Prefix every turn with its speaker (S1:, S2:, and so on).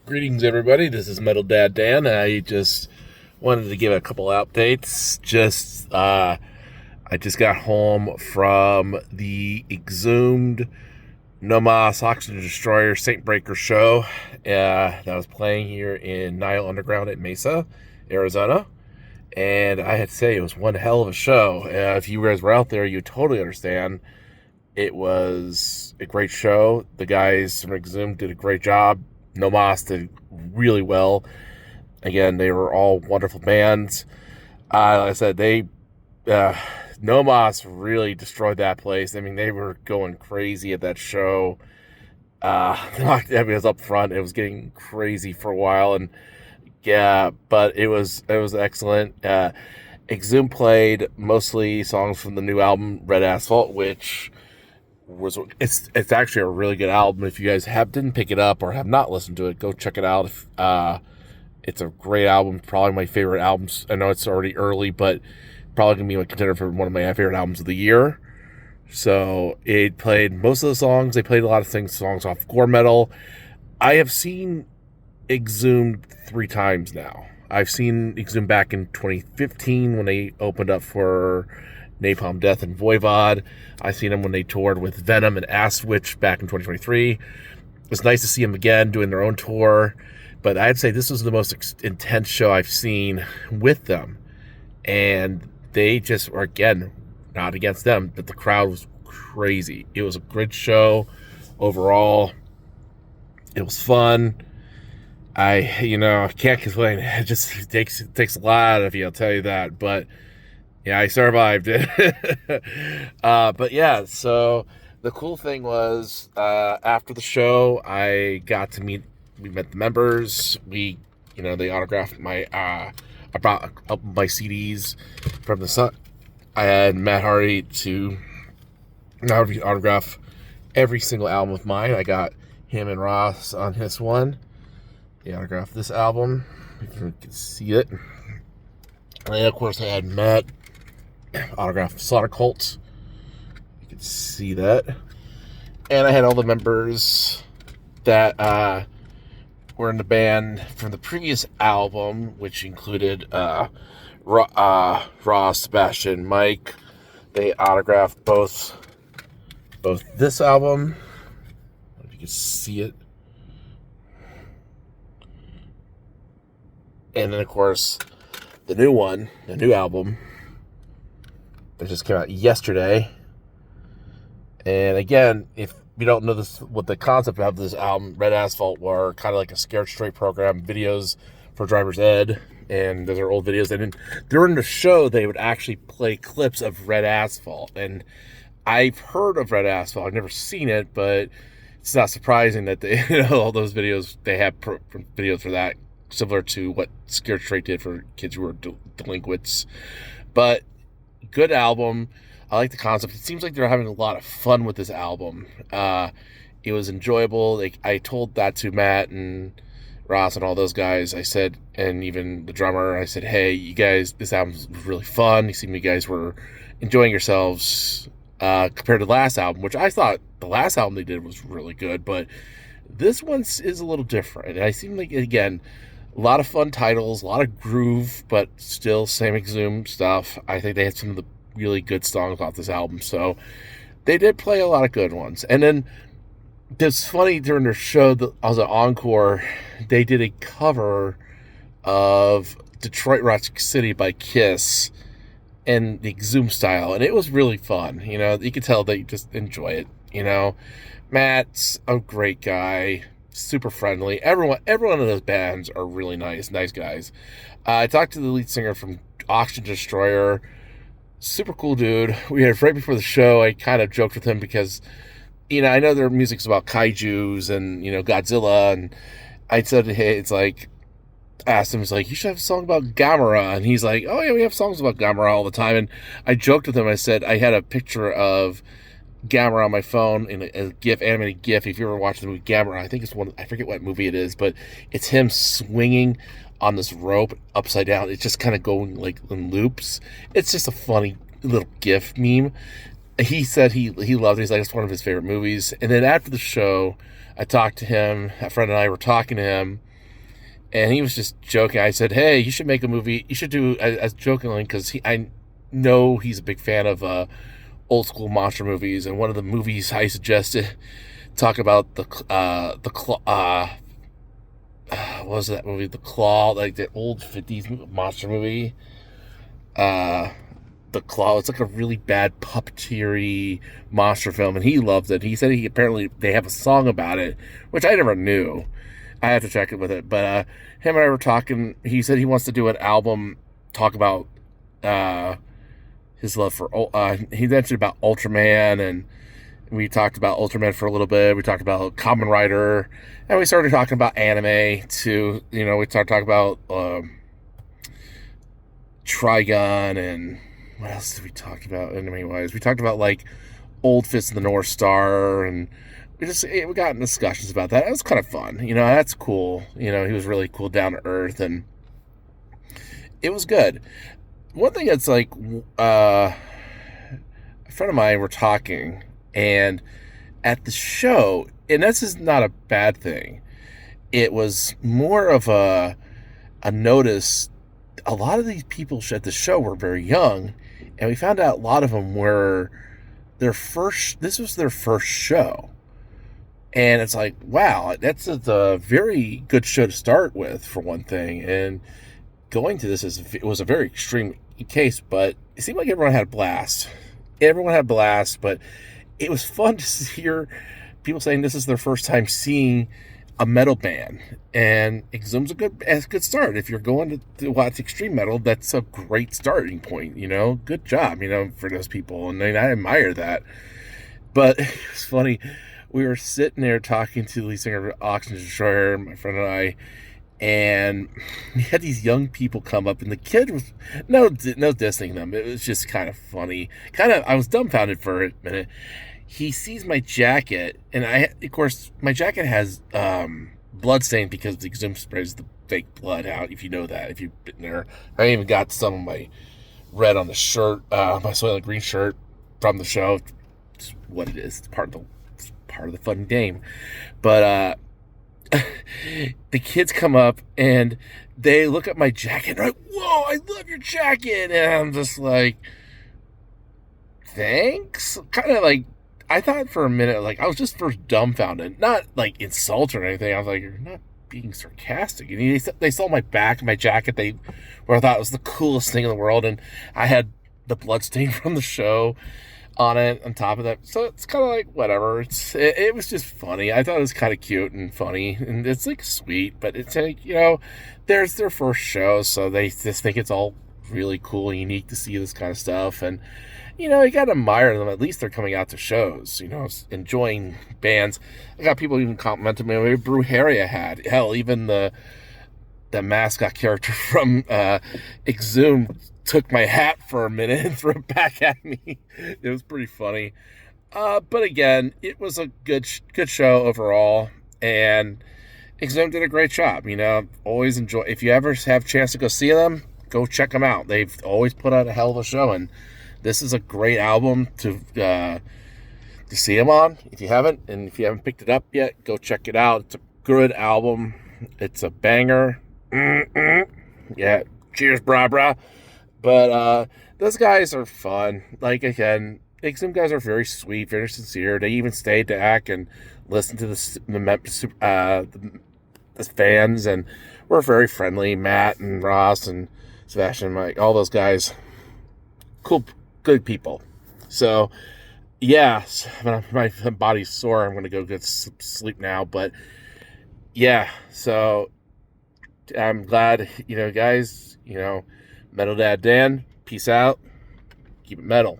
S1: Greetings, everybody. This is Metal Dad Dan. I just wanted to give a couple updates. I just got home from the Exhumed Nomas Oxygen Destroyer Saint Breaker show that was playing here in Nile Underground at Mesa, Arizona. And I had to say, it was one hell of a show. If you guys were out there, you totally understand. It was a great show. The guys from Exhumed did a great job. Nomas did really well. Again, they were all wonderful bands. Like I said, Nomas really destroyed that place. I mean, they were going crazy at that show. It was up front. It was getting crazy for a while, and yeah, but it was excellent. Exhumed played mostly songs from the new album Red Asphalt, which it's actually a really good album. If you guys didn't pick it up or have not listened to it, go check it out. It's a great album, probably my favorite albums. I know it's already early, but probably gonna be my contender for one of my favorite albums of the year. So it played most of the songs. They played a lot of songs off Gore Metal. I have seen Exhumed 3 times now. I've seen Exhumed back in 2015 when they opened up for Napalm Death and Voivod. I've seen them when they toured with Venom and Asswitch back in 2023. It's nice to see them again doing their own tour, but I'd say this was the most intense show I've seen with them. And they just were, again, not against them, but the crowd was crazy. It was a good show overall. It was fun. I can't complain. It just takes a lot of you, I'll tell you that. But yeah, I survived it. But yeah, so the cool thing was after the show, we met the members. They autographed I brought my CDs from the Sun. I had Matt Hardy to autograph every single album of mine. I got him and Ross on his one. He autographed this album. If you can see it. And of course, I had Matt autograph Slaughter Cult. You can see that. And I had all the members that were in the band from the previous album, which included Ross, Sebastian, Mike. They autographed both this album. I don't know if you can see it. And then, of course, the new album that just came out yesterday. And again, if you don't know what the concept of this album, Red Asphalt, were kind of like a Scared Straight program, videos for driver's ed, and those are old videos. And then during the show, they would actually play clips of Red Asphalt. And I've heard of Red Asphalt. I've never seen it, but it's not surprising that all those videos, they have videos for that, similar to what Scared Straight did for kids who were delinquents. But good album. I like the concept. It seems like they're having a lot of fun with this album. It was enjoyable. I told that to Matt and Ross and all those guys. I said, and even the drummer, I said, hey, you guys, this album was really fun. You seemed you guys were enjoying yourselves compared to the last album, which I thought the last album they did was really good, but this one is a little different. And I seem like, again, a lot of fun titles, a lot of groove, but still same Exhumed stuff. I think they had some of the really good songs off this album, so they did play a lot of good ones. And then it's funny, during their show, as an encore, they did a cover of Detroit Rock City by Kiss in the Exhumed style, and it was really fun. You could tell they just enjoy it. Matt's a great guy, super friendly. Everyone in those bands are really nice guys. I talked to the lead singer from Oxygen Destroyer. Super cool dude. We had right before the show, I kind of joked with him because, I know their music's about kaijus and, Godzilla. And I said, hey, asked him, it's like, you should have a song about Gamera. And he's like, oh yeah, we have songs about Gamera all the time. And I joked with him. I said, I had a picture of Gamera on my phone in a animated GIF. If you ever watched the movie Gamera, I think it's I forget what movie it is, but it's him swinging on this rope upside down. It's just kind of going like in loops. It's just a funny little GIF meme. He said he loved it. He's like, it's one of his favorite movies. And then after the show, I talked to him. A friend and I were talking to him, And he was just joking. I said, "Hey, you should make a movie. You should do," as jokingly, because I know he's a big fan of old school monster movies. And one of the movies I suggested talk about the claw. What was that movie? The Claw, like the old 50s monster movie. The Claw. It's like a really bad puppetery monster film, and he loves it. He said apparently they have a song about it, which I never knew. I have to check it with it. But him and I were talking. He said he wants to do an album talk about his love for. He mentioned about Ultraman, and we talked about Ultraman for a little bit. We talked about Kamen Rider, and we started talking about anime too. We started talking about Trigun, and what else did we talk about anime-wise? We talked about like old Fist of the North Star, and we got in discussions about that. It was kind of fun. That's cool. He was really cool, down to earth, and it was good. One thing that's like, a friend of mine were talking, and at the show, and this is not a bad thing, it was more of a notice. A lot of these people at the show were very young, and we found out a lot of them were this was their first show. And it's like, wow, that's a very good show to start with, for one thing. And going to this, it was a very extreme case, but it seemed like everyone had a blast. But it was fun to hear people saying this is their first time seeing a metal band. And Exhumed's a good start. If you're going to watch extreme metal, that's a great starting point. Good job, for those people. And I admire that. But it was funny. We were sitting there talking to the lead singer of Oxygen Destroyer, my friend and I, and we had these young people come up, and the kid was no dissing them. It was just kind of funny. I was dumbfounded for a minute. He sees my jacket, and of course, my jacket has blood stain because the Exhumed sprays the fake blood out. If you know that, if you've been there, I even got some of my red on the shirt, my Soylent Green shirt from the show. It's what it is. It's part of the fun game. But the kids come up and they look at my jacket and they're like, "Whoa, I love your jacket." And I'm just like, thanks. Kind of like, I thought for a minute, like, I was just first dumbfounded, not like insult or anything. I was like, "You're not being sarcastic." And they saw my back, my jacket, where I thought it was the coolest thing in the world, and I had the blood stain from the show on it on top of that. So it's kind of like, whatever. It was just funny. I thought it was kind of cute and funny, and it's like sweet, but it's like, there's their first show, so they just think it's all really cool and unique to see this kind of stuff. And you gotta admire them. At least they're coming out to shows, enjoying bands. I got people even complimenting me on Brew Harry I had. Hell, even the mascot character from Exhumed took my hat for a minute and threw it back at me. It was pretty funny. But again, it was a good show overall, and Exhumed did a great job. Always enjoy. If you ever have a chance to go see them, go check them out. They've always put out a hell of a show, and this is a great album to see them on. If you haven't picked it up yet, go check it out. It's a good album. It's a banger. Yeah, cheers, brah. But those guys are fun. Like, again, some guys are very sweet, very sincere. They even stayed to act and listen to the fans, and we're very friendly. Matt and Ross and Sebastian and Mike, all those guys, cool, good people. So, yeah, my body's sore. I'm going to go get some sleep now. But, yeah, so I'm glad, guys, Metal Dad Dan, peace out. Keep it metal.